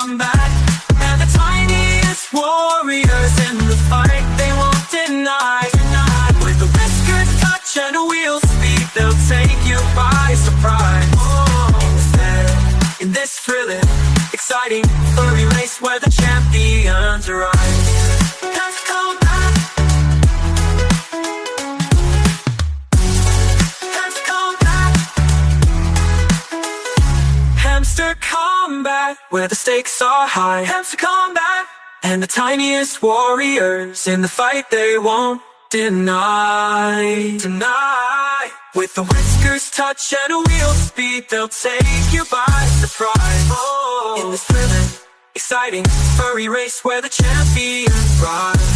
combat, and the tiniest warriors in the fight they won't deny. With a whiskered touch and a wheel speed, they'll take you by surprise. In this thrilling, exciting, furry race where the champions rise. Time to combat. Time to combat. Hamster combat, where the stakes are high. Hamster combat, and the tiniest warriors in the fight they won't deny. With the whiskers touch and a wheel speed, they'll take you by surprise. In this thrilling, exciting, furry race where the champions rise.